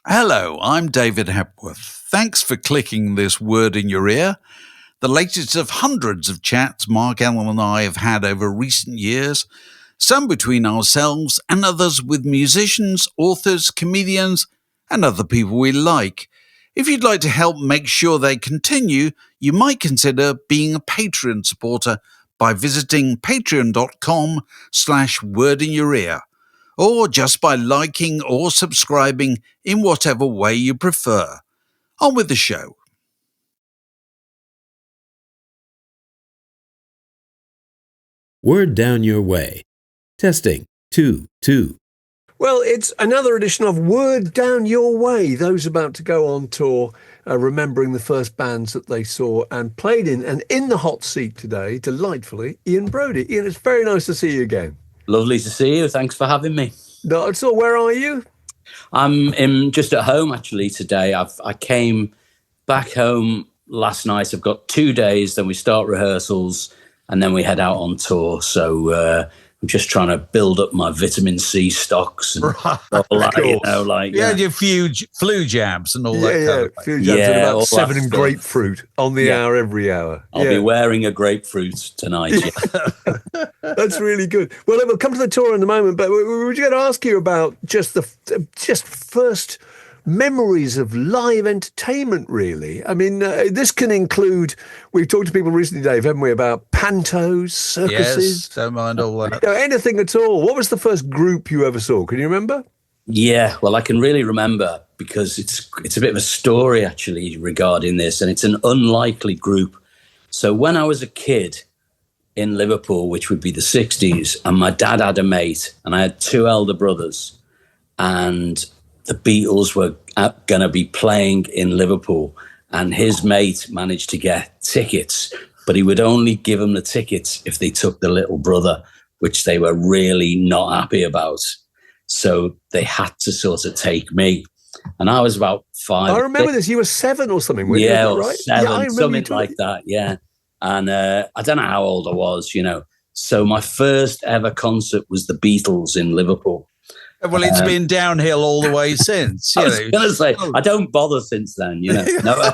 Hello, I'm David Hepworth. Thanks for clicking this word in your ear, the latest of hundreds of chats Mark Allen and I have had over recent years, some between ourselves and others with musicians, authors, comedians, and other people we like. If you'd like to help make sure they continue, you might consider being a Patreon supporter by visiting patreon.com/wordinyourear, or just by liking or subscribing in whatever way you prefer. On with the show. Word down your way. Testing 2, 2. Well, it's another edition of Word Down Your Way. Those about to go on tour, remembering the first bands that they saw and played in. And in the hot seat today, delightfully, Ian Broudie. Ian, it's very nice to see you again. Lovely to see you. Thanks for having me. Not at all. Where are you? I'm just at home, actually, today. I came back home last night. I've got 2 days, then we start rehearsals, and then we head out on tour. So I'm just trying to build up my vitamin C stocks and all that, you know, like You had your few flu jabs and all that kind of thing. Few jabs and about 7 grapefruit on the hour every hour. I'll be wearing a grapefruit tonight. Yeah. That's really good. Well, we'll come to the tour in a moment, but we were going to ask you about just first memories of live entertainment, really. I mean, this can include, we've talked to people recently, Dave, haven't we, about pantos, circuses. Yes, don't mind all that. Anything at all. What was the first group you ever saw? Can you remember? Yeah, well, I can really remember because it's a bit of a story, actually, regarding this, and it's an unlikely group. So when I was a kid in Liverpool, which would be the 60s, and my dad had a mate, and I had 2 elder brothers, and the Beatles were going to be playing in Liverpool, and his mate managed to get tickets, but he would only give them the tickets if they took the little brother, which they were really not happy about. So they had to sort of take me. And I was about 5. I remember this. You were 7 or something, weren't you? Right? 7, something like that, yeah. And I don't know how old I was, you know. So my first ever concert was the Beatles in Liverpool. Well, it's been downhill all the way since. I was going to say, I don't bother since then, you know. No.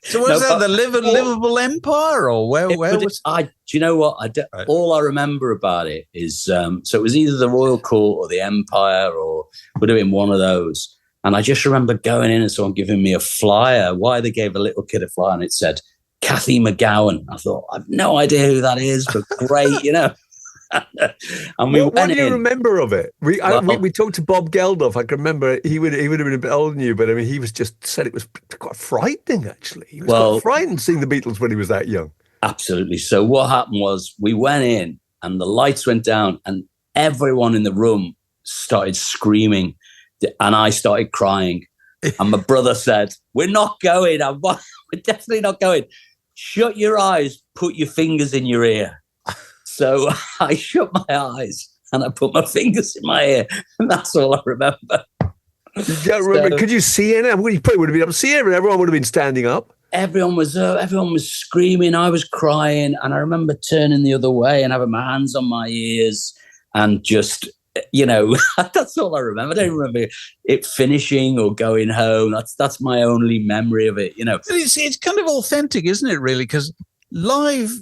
So was that the Liverpool Empire, or where was it? Do you know what? All I remember about it is, so it was either the Royal Court or the Empire, or would have been one of those. And I just remember going in and someone giving me a flyer. Why they gave a little kid a flyer, and it said, Kathy McGowan. I thought, I've no idea who that is, but great, you know. And what do you remember of it? We talked to Bob Geldof. I can remember he would have been a bit older than you, but I mean, he was just said it was quite frightening. Actually, he was quite frightened seeing the Beatles when he was that young. Absolutely. So what happened was we went in, and the lights went down, and everyone in the room started screaming, and I started crying. And my brother said, "We're not going. We're definitely not going. Shut your eyes. Put your fingers in your ear." So I shut my eyes and I put my fingers in my ear, and that's all I remember. You don't remember? Could you see anyone? Well, you probably would have been able to see everyone. Everyone would have been standing up. Everyone was screaming. I was crying, and I remember turning the other way and having my hands on my ears and just, you know, that's all I remember. I don't remember it finishing or going home. That's my only memory of it, you know. It's kind of authentic, isn't it, really? Because live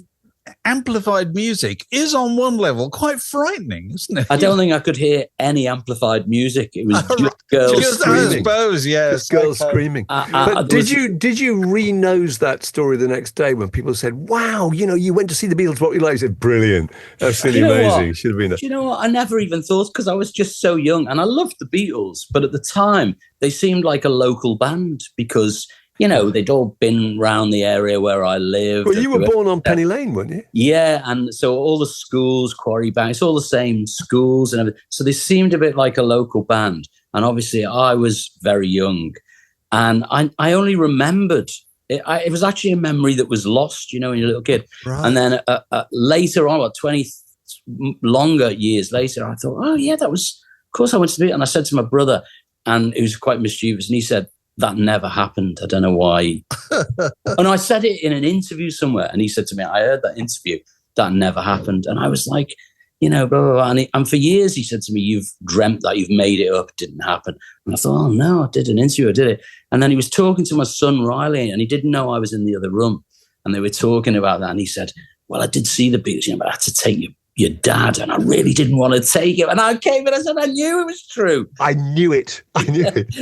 amplified music is on one level quite frightening, isn't it? I don't think I could hear any amplified music. It was just girls screaming. I suppose, yes. Just girls screaming. But did you re-nose that story the next day when people said, wow, you know, you went to see the Beatles, what you like? You said, brilliant. Absolutely amazing. Should have been there. Do you know what? I never even thought, because I was just so young, and I loved the Beatles, but at the time they seemed like a local band because, you know, they'd all been around the area where I lived. Well, you were born on Penny Lane, weren't you? Yeah, and so all the schools, Quarry Bank, it's all the same schools and everything. So they seemed a bit like a local band. And obviously I was very young. And I only remembered, it was actually a memory that was lost, you know, when you're a little kid. Right. And then later on, about 20 longer years later, I thought, oh, yeah, that was, of course I went to the Beatles. And I said to my brother, and he was quite mischievous, and he said, that never happened. I don't know why. And I said it in an interview somewhere, and he said to me, I heard that interview, that never happened. And I was like, blah, blah, blah. And for years he said to me, you've dreamt that, you've made it up, it didn't happen. And I thought, oh no, I did an interview, I did it. And then he was talking to my son, Riley, and he didn't know I was in the other room. And they were talking about that. And he said, well, I did see the Beatles, but I had to take your dad, and I really didn't want to take him. And I came and I said, I knew it was true. I knew it.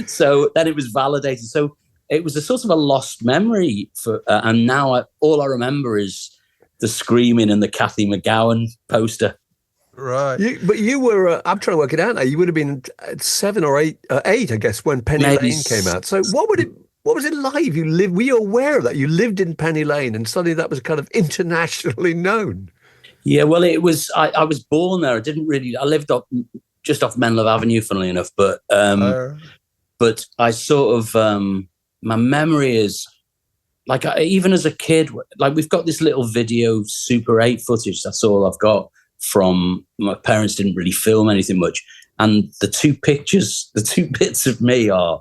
So then it was validated. So it was a sort of a lost memory and now all I remember is the screaming and the Kathy McGowan poster. Right. But you were, I'm trying to work it out now, you would have been 7 or 8, I guess, when Penny Lane came out. So what was it like? Were you aware of that? You lived in Penny Lane and suddenly that was kind of internationally known. Yeah, well, it was, I was born there. I lived just off Menlove Avenue, funnily enough, but I sort of, my memory is, like, even as a kid, like, we've got this little video Super 8 footage. That's all I've got from, my parents didn't really film anything much. And the two bits of me are,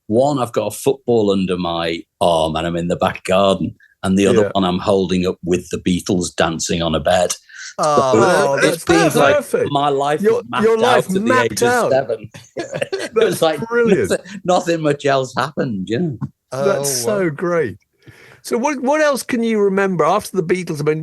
one, I've got a football under my arm and I'm in the back garden. And the other one I'm holding up with the Beatles dancing on a bed. That's perfect. Like my life your life mapped out at the age of 7. It was like brilliant. Nothing much else happened, That's so great. So what else can you remember after the Beatles? I mean,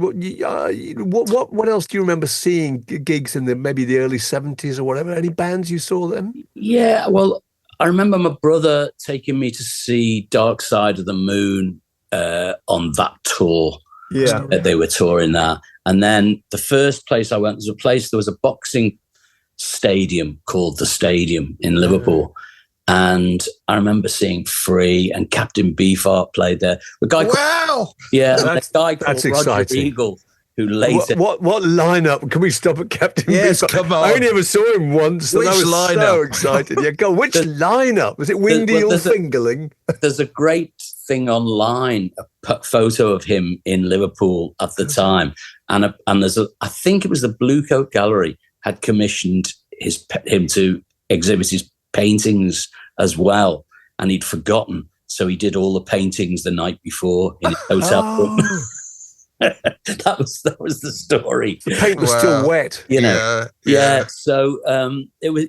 what else do you remember seeing gigs in maybe the early 70s or whatever? Any bands you saw then? Yeah, well, I remember my brother taking me to see Dark Side of the Moon on that tour. Yeah, they were touring that. And then the first place I went there was a boxing stadium called The Stadium in Liverpool. And I remember seeing Free and Captain Beefheart played there. The guy that's called Roger Eagle, who later... What lineup? Can we stop at Captain Beefheart? Come on. I only ever saw him once, and I was so excited. Yeah, go. Which lineup? Was it Windy or Fingerling? There's a great thing online, a photo of him in Liverpool at the time. And there's I think it was the Blue Coat Gallery had commissioned him to exhibit his paintings as well, and he'd forgotten, so he did all the paintings the night before in his hotel room. that was the story. The paint was still wet, Yeah. So it was,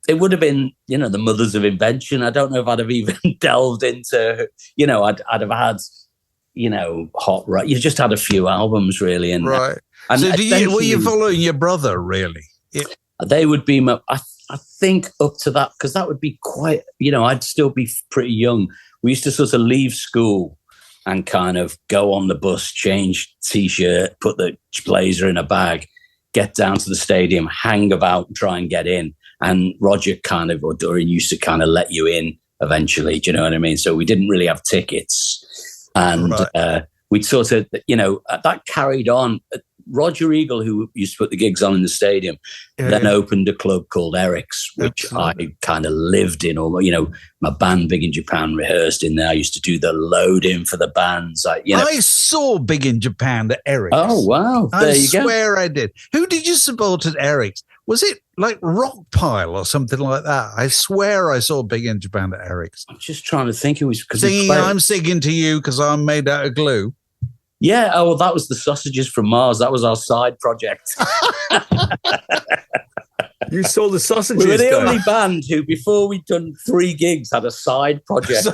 it would have been, the mothers of invention. I don't know if I'd have even delved into, I'd have had, hot right. You just had a few albums really, and right. And so were you following your brother really? Yeah. They would be I think up to that, because that would be quite, I'd still be pretty young. We used to sort of leave school and kind of go on the bus, change T-shirt, put the blazer in a bag, get down to the stadium, hang about and try and get in. And Roger or Dorian used to kind of let you in eventually, do you know what I mean? So we didn't really have tickets. And we'd sort of, that carried on. Roger Eagle, who used to put the gigs on in the stadium, then opened a club called Eric's, which I kind of lived in. Or, my band Big in Japan rehearsed in there. I used to do the load-in for the bands. I saw Big in Japan at Eric's. Oh, wow. I swear I did. Who did you support at Eric's? Was it like Rockpile or something like that? I swear I saw Big in Japan at Eric's. I'm just trying to think. It was because I'm singing to you because I'm made out of glue. Yeah, well, that was the Sausages from Mars. That was our side project. You saw the Sausages. We were the only band who, before we'd done 3 gigs, had a side project.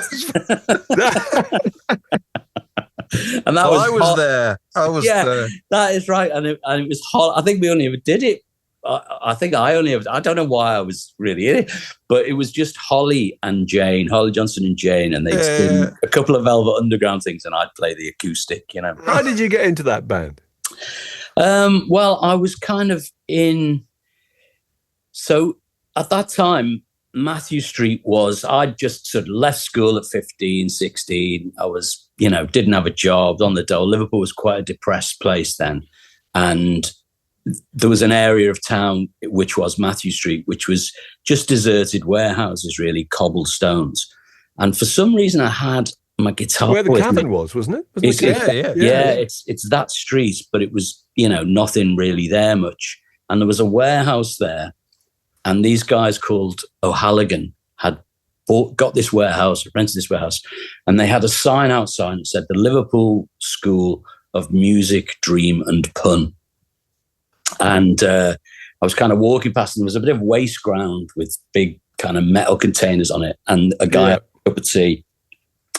And that I was there. I was there. That is right. And it was hot. I think we only ever did it. I don't know why I was really in it, but it was just Holly Johnson and Jane, and they'd sing a couple of Velvet Underground things, and I'd play the acoustic, How did you get into that band? Well, I was kind of so at that time, Matthew Street I'd just sort of left school at 15, 16. I was, didn't have a job, on the dole. Liverpool was quite a depressed place then. And there was an area of town, which was Matthew Street, which was just deserted warehouses, really, cobblestones. And for some reason, I had my guitar. Where the cabin was, wasn't it? It's that street, but it was, nothing really there much. And there was a warehouse there. And these guys called O'Halligan had got this warehouse, rented this warehouse, and they had a sign outside that said the Liverpool School of Music, Dream and Pun. And I was kind of walking past, and there was a bit of waste ground with big kind of metal containers on it. And a guy had a cup of tea,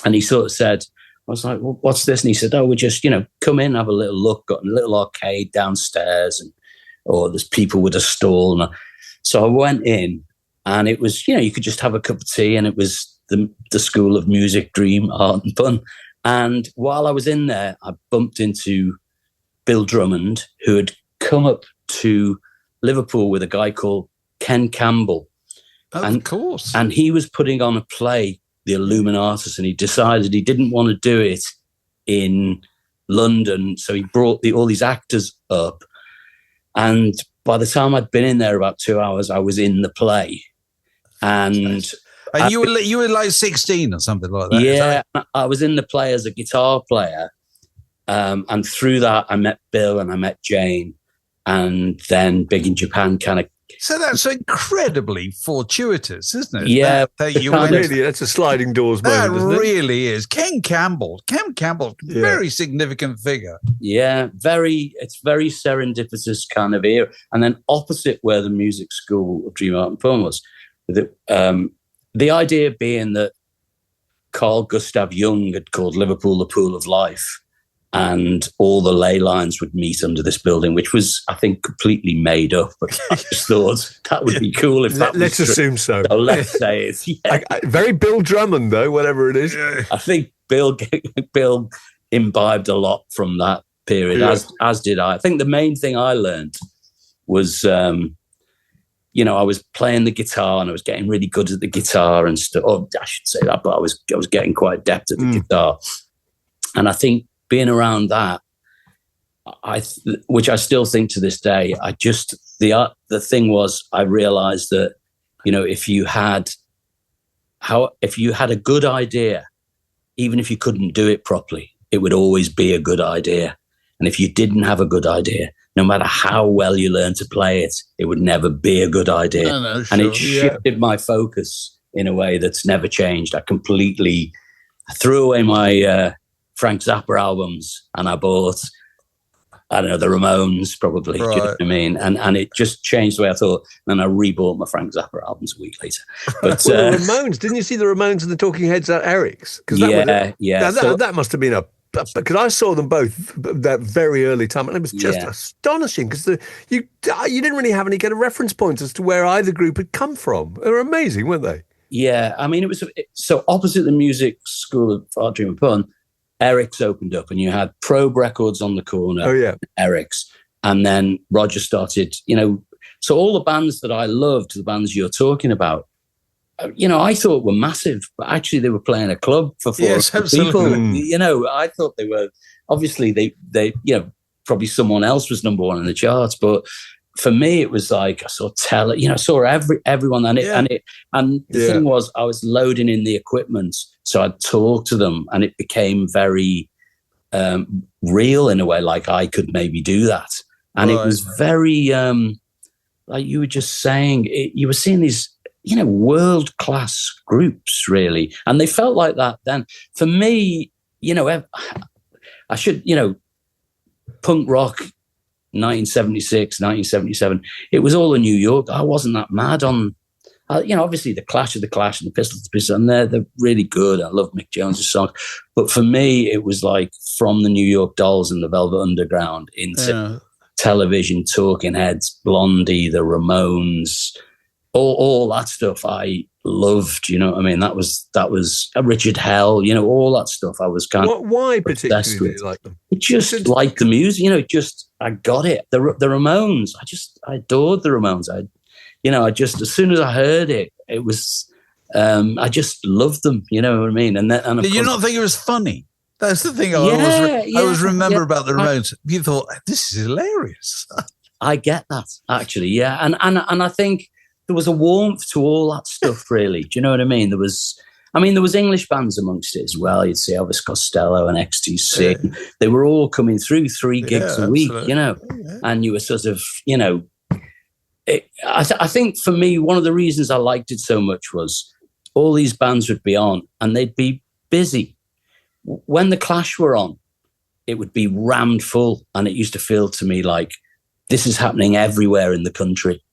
and he sort of said, I was like, well, what's this? And he said, oh, we just, come in, have a little look, got a little arcade downstairs, or there's people with a stall. So I went in, and it was, you could just have a cup of tea, and it was the School of Music, Dream, Art and Pun. And while I was in there, I bumped into Bill Drummond, who had come up to Liverpool with a guy called Ken Campbell. Oh, of course. And he was putting on a play, The Illuminatus, and he decided he didn't want to do it in London. So he brought all these actors up. And by the time I'd been in there about 2 hours, I was in the play. And you were like 16 or something like that. Yeah, I was in the play as a guitar player. And through that, I met Bill and I met Jane. And then Big in Japan kind of... So that's incredibly fortuitous, isn't it? Yeah. That's a sliding doors moment, isn't it? That really is. Ken Campbell, very significant figure. Yeah, it's very serendipitous kind of era. And then opposite where the music school of Dream, Art and Pun was, the idea being that Carl Gustav Jung had called Liverpool the Pool of Life, and all the ley lines would meet under this building, which was, I think, completely made up. But I just thought that would be cool if that Let's assume so. So let's say it. Yeah. Very Bill Drummond, though, whatever it is. I think Bill imbibed a lot from that period, as did I. I think the main thing I learned was, I was playing the guitar and I was getting really good at the guitar and stuff. Oh, I should say that, but I was getting quite adept at the guitar. And I think being around that, which I still think to this day, the thing was, I realized that, if you had a good idea, even if you couldn't do it properly, it would always be a good idea. And if you didn't have a good idea, no matter how well you learn to play it, it would never be a good idea. No, sure. And it shifted my focus in a way that's never changed. I threw away my Frank Zappa albums and I bought, I don't know, the Ramones probably, right. Do you know what I mean? And it just changed the way I thought. And then I rebought my Frank Zappa albums a week later. But the Ramones, didn't you see the Ramones and the Talking Heads at Eric's? That must have been because I saw them both that very early time, and it was just astonishing because you didn't really have any kind of reference points as to where either group had come from. They were amazing, weren't they? Yeah, I mean, it was so opposite the music school of Art, Dream and Pun. Eric's opened up, and you had Probe Records on the corner. Oh yeah, Eric's, and then Roger started. So all the bands that I loved, the bands you're talking about, I thought were massive, but actually they were playing a club for 400 people. I thought they were, obviously they probably someone else was number one in the charts, but for me it was like I saw I saw everyone, and the thing was I was loading in the equipment, so I'd talk to them, and it became very real in a way, like I could maybe do that, and it was very like you were just saying, you were seeing these world-class groups, really. And they felt like that then. For me, I should, punk rock, 1976, 1977, it was all in New York. I wasn't that mad on, obviously the Clash and the Pistols, and they're really good. I love Mick Jones's song. But for me, it was like from the New York Dolls and the Velvet Underground into television, Talking Heads, Blondie, the Ramones, all that stuff I loved, you know what I mean? That was Richard Hell, all that stuff I was kind of why particularly like them? Just like the music, I got it. The Ramones, I adored the Ramones. I just, as soon as I heard it, it was, I just loved them, you know what I mean? And did you not think it was funny? That's the thing I always remember about the Ramones. You thought, this is hilarious. I get that, actually, yeah. And I think there was a warmth to all that stuff, really. Do you know what I mean? There was English bands amongst it as well. You'd see Elvis Costello and XTC. Yeah. They were all coming through 3 gigs a week, and you were sort of, I think for me, one of the reasons I liked it so much was all these bands would be on and they'd be busy. When the Clash were on, it would be rammed full, and it used to feel to me like this is happening everywhere in the country.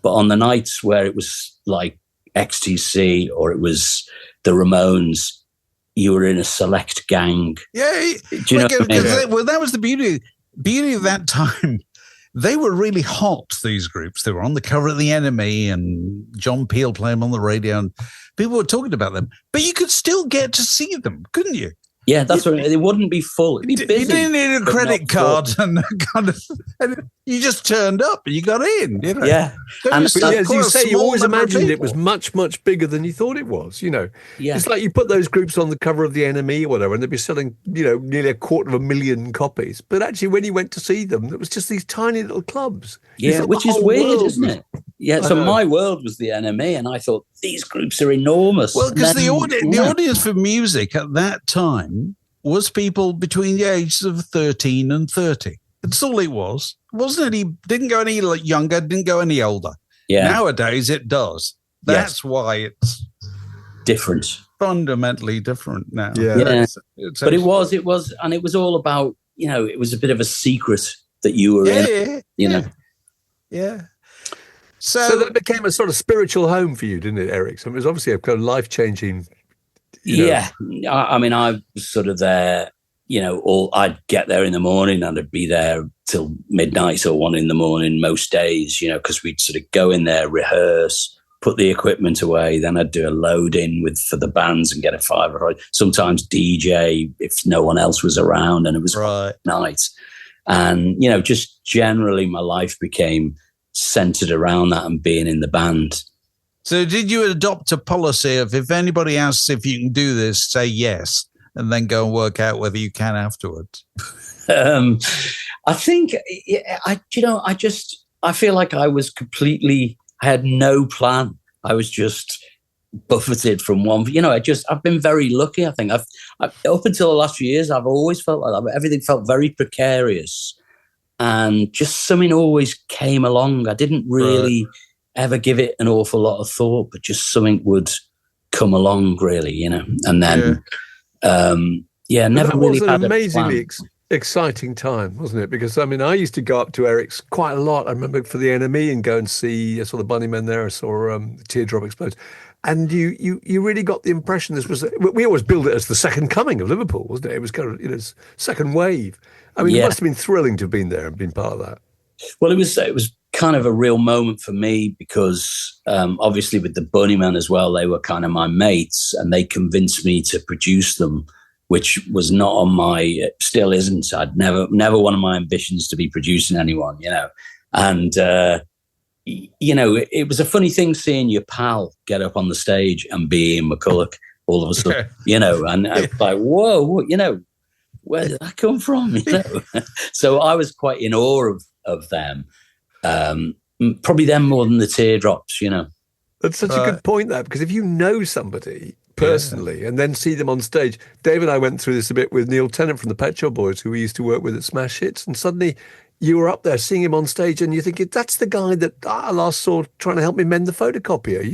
But on the nights where it was like XTC or it was the Ramones, you were in a select gang. Yeah. Do you know what I mean? Well, that was the beauty of that time. They were really hot, these groups. They were on the cover of The Enemy, and John Peel played them on the radio, and people were talking about them. But you could still get to see them, couldn't you? Yeah, that's what it wouldn't be full. It'd be busy. You didn't need a credit card, and you just turned up and you got in. You know? Yeah, and as you say, you always imagined it was much, much bigger than you thought it was. You know, it's like you put those groups on the cover of The Enemy or whatever, and they'd be selling, nearly 250,000 copies. But actually, when you went to see them, it was just these tiny little clubs. Yeah, which is weird, isn't it? Yeah, so my world was The Enemy, and I thought these groups are enormous. Well, because the audience for music at that time was people between the ages of 13 and 30. That's all it was. Wasn't it? Didn't go any younger, didn't go any older. Yeah. Nowadays it does. That's why it's different. Fundamentally different now. Yeah. But it was, and it was all about, it was a bit of a secret that you were in, Yeah. So that became a sort of spiritual home for you, didn't it, Eric? So it was obviously a kind of life-changing. Yeah. I mean, I was sort of there, I'd get there in the morning and I'd be there till midnight or 1 a.m. most days, because we'd sort of go in there, rehearse, put the equipment away. Then I'd do a load in for the bands and get a fiver. Sometimes DJ if no one else was around, and it was night. And, just generally my life became centered around that and being in the band. So did you adopt a policy of if anybody asks if you can do this, say yes, and then go and work out whether you can afterwards? I think, I feel like I had no plan. I was just buffeted from one, I've been very lucky. I think I've up until the last few years, I've always felt like that. Everything felt very precarious. And just something always came along. I didn't really ever give it an awful lot of thought, but just something would come along, really, And then, never really had a plan. That was an amazingly exciting time, wasn't it? Because, I used to go up to Eric's quite a lot. I remember for The Enemy and go and see, I saw the Bunnymen there, I saw Teardrop Explode. And you really got the impression this was, we always billed it as the second coming of Liverpool, wasn't it? It was kind of, second wave. It must have been thrilling to have been there and been part of that. Well, it was kind of a real moment for me because obviously with the Bunnymen as well, they were kind of my mates and they convinced me to produce them, which was not on still isn't. I'd never one of my ambitions to be producing anyone, And, it was a funny thing seeing your pal get up on the stage and be Ian McCulloch all of a sudden, and I was like, whoa, where did that come from? So I was quite in awe of them. Probably them more than the Teardrops, That's such a good point, that, because if you know somebody personally and then see them on stage, Dave and I went through this a bit with Neil Tennant from the Pet Shop Boys, who we used to work with at Smash Hits, and suddenly you were up there seeing him on stage and you're thinking, that's the guy that I last saw trying to help me mend the photocopier.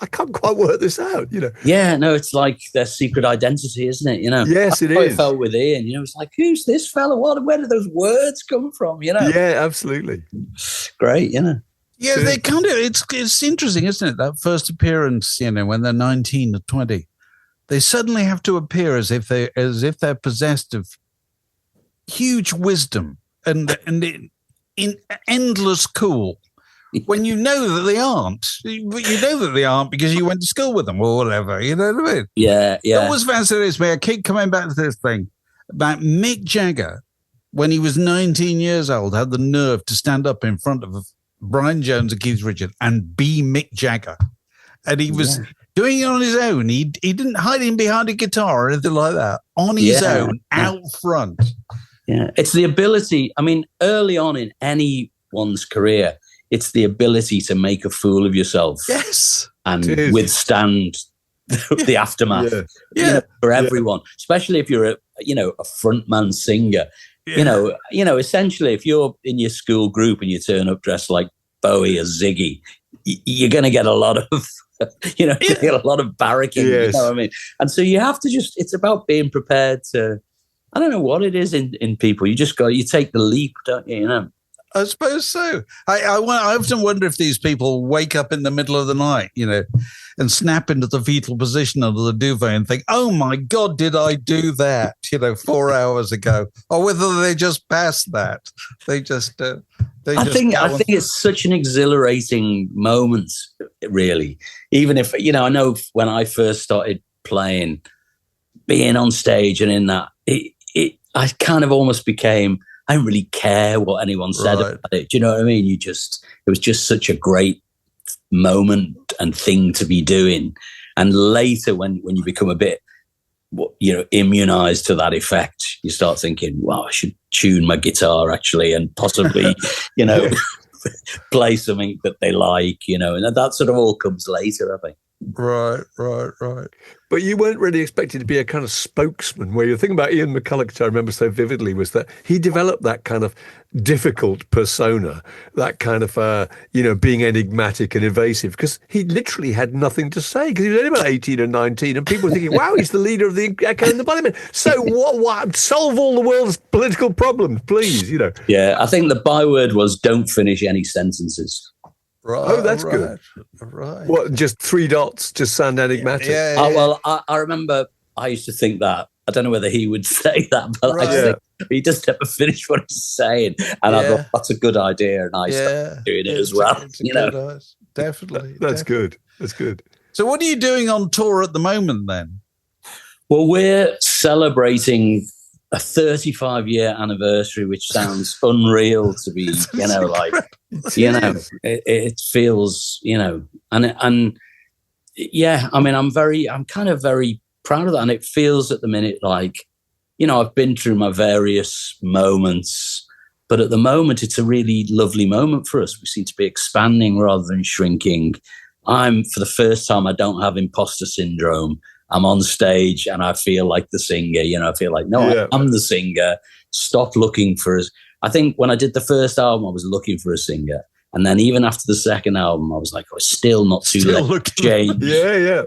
I can't quite work this out, Yeah, no, it's like their secret identity, isn't it? Yes, it is. I felt with Ian, it's like, who's this fella? Where did those words come from, Yeah, absolutely. Great, Yeah, they kind of, it's interesting, isn't it? That first appearance, when they're 19 or 20, they suddenly have to appear as if they're possessed of huge wisdom and in endless cool, when you know that they aren't. You know that they aren't because you went to school with them or whatever. You know what I mean? Yeah. It always fascinates me. I keep coming back to this thing about Mick Jagger when he was 19 years old, had the nerve to stand up in front of Brian Jones and Keith Richards and be Mick Jagger. And he was doing it on his own. He didn't hide in behind a guitar or anything like that. On his own, out front. Yeah, it's the ability. Early on in anyone's career, it's the ability to make a fool of yourself. Yes. And withstand the aftermath for everyone, especially if you're a frontman singer. Essentially, if you're in your school group and you turn up dressed like Bowie or Ziggy, you're going to get a lot of, get a lot of barracking. Yes. And so you have to it's about being prepared to I don't know what it is in people. You take the leap, don't you? You know. I suppose so. I often wonder if these people wake up in the middle of the night, you know, and snap into the fetal position under the duvet and think, "Oh my God, did I do that?" You know, 4 hours ago, or whether they just passed that. I think it's such an exhilarating moment, really. Even if, you know, I know when I first started playing, being on stage and in that, I kind of almost became, I didn't really care what anyone said about it. Do you know what I mean? It was just such a great moment and thing to be doing. And later, when you become a bit, you know, immunized to that effect, you start thinking, wow, I should tune my guitar actually, and possibly, you know, play something that they like, you know, and that sort of all comes later, I think. Right. But you weren't really expected to be a kind of spokesman. Where you're thinking about Ian McCulloch, which I remember so vividly, was that he developed that kind of difficult persona, that kind of, you know, being enigmatic and evasive, because he literally had nothing to say, because he was only about 18 or 19, and people were thinking, wow, he's the leader of the Echo and the Bunnymen. So what? Solve all the world's political problems, please, you know. Yeah, I think the byword was don't finish any sentences. Right. Oh, that's good. Right. What, just 3 dots, just sound enigmatic? Yeah. Well, I remember I used to think that. I don't know whether he would say that, but I just think he just never finished what he's saying. And I thought, that's a good idea. And I started doing it as well. Definitely. That's good. That's good. So what are you doing on tour at the moment then? Well, we're celebrating a 35-year anniversary, which sounds unreal to be, you know, like, you know, it feels, you know, and yeah, I mean, I'm kind of very proud of that. And it feels at the minute like, you know, I've been through my various moments, but at the moment, it's a really lovely moment for us. We seem to be expanding rather than shrinking. For the first time, I don't have imposter syndrome. I'm on stage and I feel like the singer, you know, I feel like, no, I'm the singer. Stop looking for us. I think when I did the first album, I was looking for a singer. And then even after the second album, I was like, oh, still not too late to change. Yeah.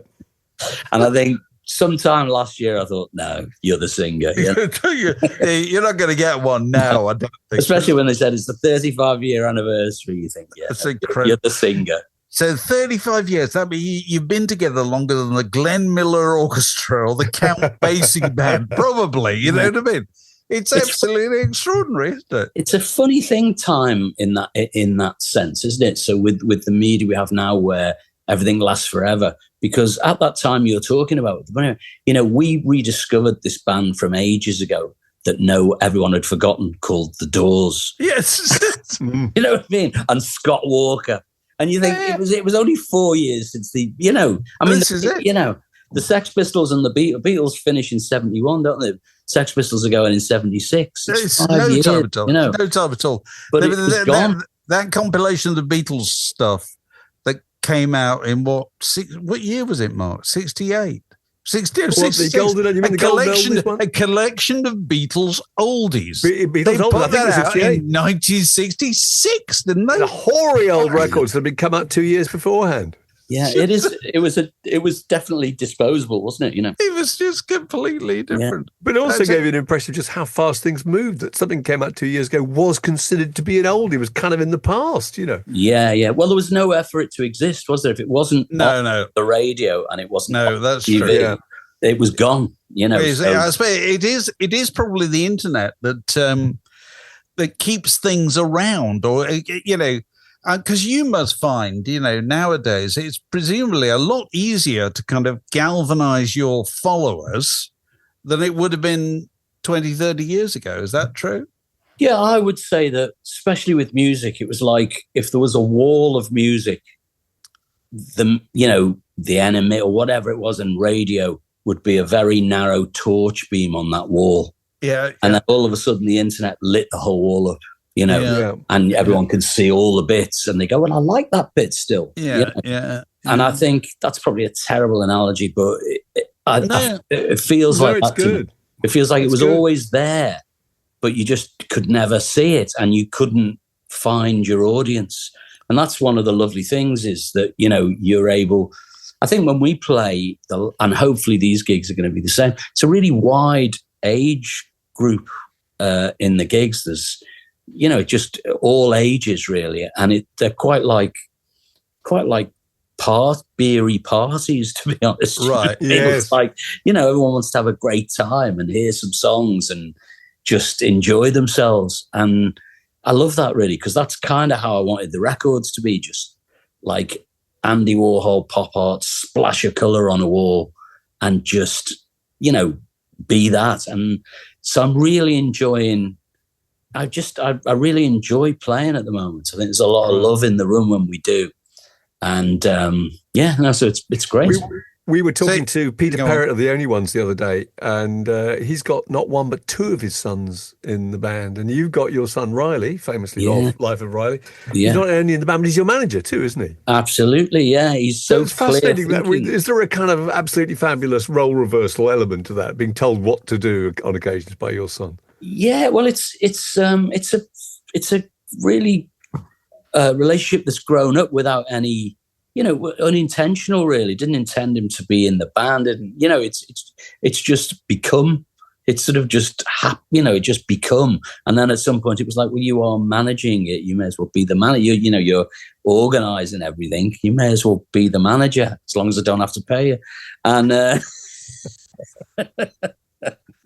And I think sometime last year, I thought, no, you're the singer. You know? You're not going to get one now, I don't think. Especially when they said it's the 35-year anniversary, you think, yeah, that's incredible. You're the singer. So 35 years, that means you've been together longer than the Glenn Miller Orchestra or the Count Basie Band, probably, you know what I mean? It's absolutely extraordinary, isn't it? It's a funny thing, time in that sense, isn't it? So with the media we have now where everything lasts forever, because at that time you're talking about, you know, we rediscovered this band from ages ago that everyone had forgotten, called The Doors. Yes. You know what I mean? And Scott Walker. And you think it was only 4 years since you know, I mean, you know, the Sex Pistols and the Beatles finish in 71, don't they? Sex Pistols are going in 76. It's no years, time at all. You know? No time at all. But it was gone. That compilation of the Beatles stuff that came out in what year was it, Mark? 68? 66. You mean the collection of Beatles oldies. Beatles they oldies, put that out in 1966, didn't they? The hoary old records that had come out 2 years beforehand. Yeah, it is. It was definitely disposable, wasn't it? You know, it was just completely different. Yeah. But it also gave you an impression of just how fast things moved. That something came out 2 years ago was considered to be an oldie. It was kind of in the past, you know. Yeah. Well, there was nowhere for it to exist, was there? If it wasn't on the radio and it wasn't that's TV, true. Yeah. It was gone. You know, I suppose it is probably the internet that keeps things around, or you know. Because you must find, you know, nowadays it's presumably a lot easier to kind of galvanize your followers than it would have been 20, 30 years ago. Is that true? Yeah, I would say that, especially with music, it was like if there was a wall of music, the enemy or whatever it was, and radio would be a very narrow torch beam on that wall. Yeah. And then all of a sudden the internet lit the whole wall up. You know, and everyone can see all the bits, and they go, "Well, I like that bit still." Yeah. And I think that's probably a terrible analogy, but it feels like it's good. It feels like it was always there, but you just could never see it, and you couldn't find your audience. And that's one of the lovely things is that, you know, you're able. I think when we play, and hopefully these gigs are going to be the same. It's a really wide age group in the gigs. There's, just all ages really, and they're quite like beery parties, to be honest. Right. Yes. It's like, everyone wants to have a great time and hear some songs and just enjoy themselves. And I love that really, because that's kind of how I wanted the records to be, just like Andy Warhol pop art, splash of colour on a wall and just, be that. And so I'm really enjoying, I really enjoy playing at the moment. I think there's a lot of love in the room when we do. And so it's great. We were talking to Peter Perrett of The Only Ones the other day, and he's got not one but two of his sons in the band. And you've got your son Riley, famously of Life of Riley. He's not only in the band, but he's your manager too, isn't he? Absolutely, yeah. He's so it's fascinating. Is there a kind of absolutely fabulous role reversal element to that, being told what to do on occasions by your son? Yeah, well, it's a really relationship that's grown up without any, unintentional really. Didn't intend him to be in the band, and it's just become. It's sort of just it just become. And then at some point it was like, well, you are managing it, you may as well be the manager. You're organising everything, you may as well be the manager, as long as I don't have to pay you. And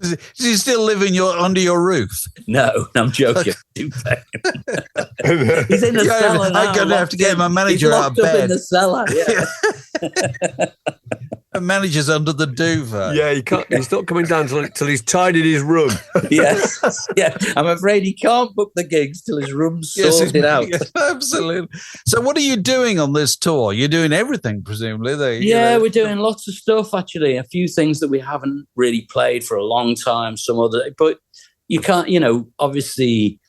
does he still live under your roof? No, I'm joking. He's in the cellar now. I'm going to have to get my manager out of bed. Up in the cellar, yeah. The manager's under the duvet. Yeah, he can't. He's not coming down till he's tidied his room. Yes, yeah. I'm afraid he can't book the gigs till his room's sorted out. Yes, absolutely. So, what are you doing on this tour? You're doing everything, presumably. We're doing lots of stuff actually. A few things that we haven't really played for a long time. Some other, but you can't. Obviously.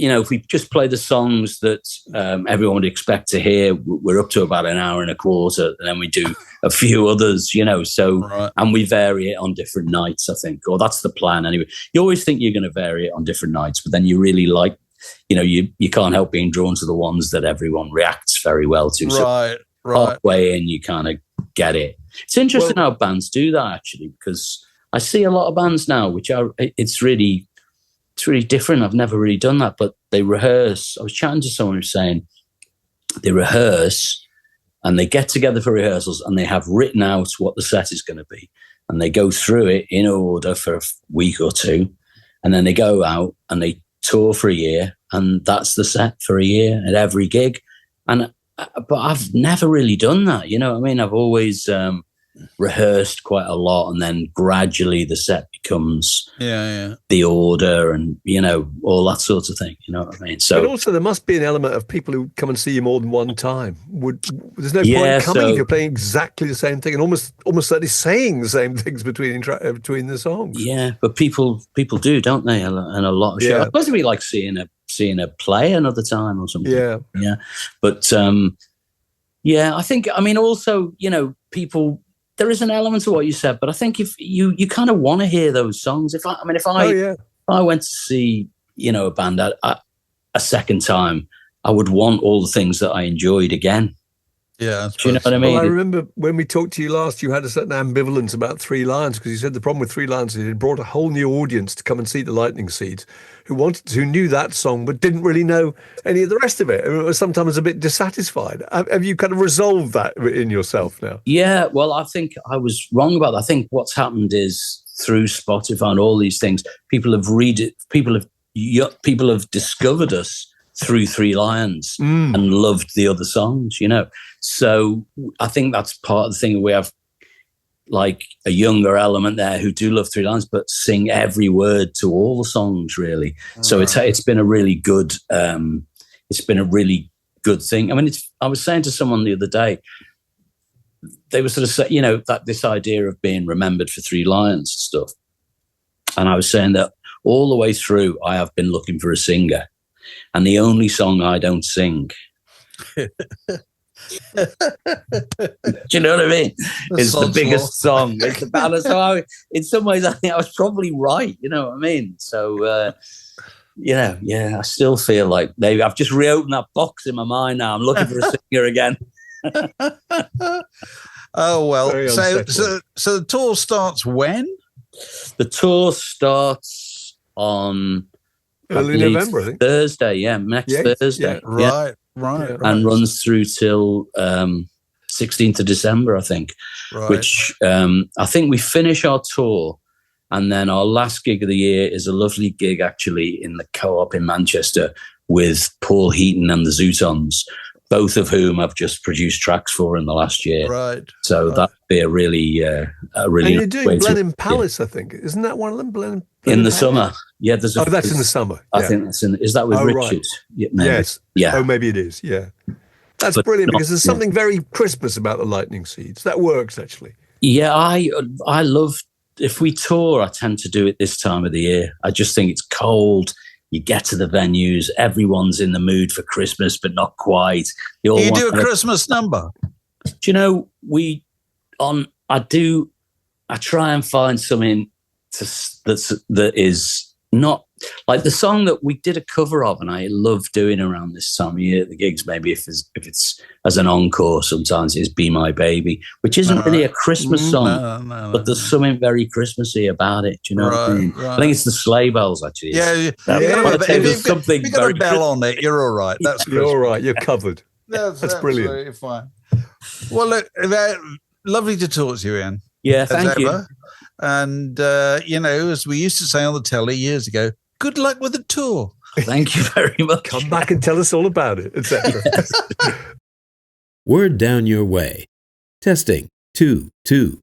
If we just play the songs that everyone would expect to hear, we're up to about an hour and a quarter, and then we do a few others, right. And we vary it on different nights, I think, or that's the plan anyway. You always think you're going to vary it on different nights, but then you really like, you can't help being drawn to the ones that everyone reacts very well to. Right. Halfway in, you kind of get it. It's interesting how bands do that, actually, because I see a lot of bands now, it's really different. I've never really done that, but they rehearse. I was chatting to someone who's saying they rehearse and they get together for rehearsals and they have written out what the set is going to be. And they go through it in order for a week or two. And then they go out and they tour for a year. And that's the set for a year at every gig. But I've never really done that. I've always rehearsed quite a lot, and then gradually the set becomes the order and all that sort of thing. You know what I mean? So, but also there must be an element of people who come and see you more than one time. There's no point coming if you're playing exactly the same thing and almost certainly saying the same things between the songs. Yeah, but people do, don't they? And a lot of shows. I suppose it'd be like seeing a play another time or something. Yeah. But I think also people. There is an element to what you said, but I think if you kind of want to hear those songs. If I went to see, a band a second time, I would want all the things that I enjoyed again. Yeah. Do you know what I mean? Well, I remember when we talked to you last, you had a certain ambivalence about Three Lions, because you said the problem with Three Lions is it brought a whole new audience to come and see the Lightning Seeds who knew that song but didn't really know any of the rest of it. It was sometimes a bit dissatisfied. Have you kind of resolved that in yourself now? Yeah, well, I think I was wrong about that. I think what's happened is through Spotify and all these things, people have discovered us through Three Lions and loved the other songs, So I think that's part of the thing. We have like a younger element there who do love Three Lions, but sing every word to all the songs, really. So it's been a really good, thing. I was saying to someone the other day, they were sort of saying, that this idea of being remembered for Three Lions and stuff. And I was saying that all the way through, I have been looking for a singer. And the only song I don't sing, do you know what I mean? It's the biggest song. It's the ballad. So in some ways, I think I was probably right. You know what I mean? So, I still feel like I've just reopened that box in my mind now. I'm looking for a singer again. Oh, well. So the tour starts when? The tour starts on early November, I think. Thursday, next Thursday. Right. And runs through till 16th of December, I think, which I think we finish our tour. And then our last gig of the year is a lovely gig, actually, in the Co-op in Manchester with Paul Heaton and the Zootons, both of whom I've just produced tracks for in the last year. Right. So that'd be a really And you're doing Blenheim Palace, I think. Isn't that one of them? Blenheim in the Palace? summer. Yeah, that's in the summer. I think that's in. Is that with Richard? Right. Yeah, maybe. Yes. Yeah. Oh, maybe it is. Yeah. That's brilliant because there's something very Christmas about the Lightning Seeds. That works, actually. Yeah, I love. If we tour, I tend to do it this time of the year. I just think it's cold. You get to the venues, everyone's in the mood for Christmas, but not quite. You do a Christmas number. Do you know, I try and find something that is not like the song that we did a cover of, and I love doing around this time of year at the gigs. Maybe if it's as an encore, sometimes it's "Be My Baby," which isn't really a Christmas song, but there's something very Christmassy about it. Do you know what I mean? I think it's the Sleigh Bells, actually. If you got a bell on it, you're all right. That's you're all right. You're covered. That's brilliant. Fine. Well, look, lovely to talk to you, Ian. Yeah, thank you. And, as we used to say on the telly years ago, good luck with the tour. Thank you very much. Come back and tell us all about it, etc. Word down your way. Testing 2, 2.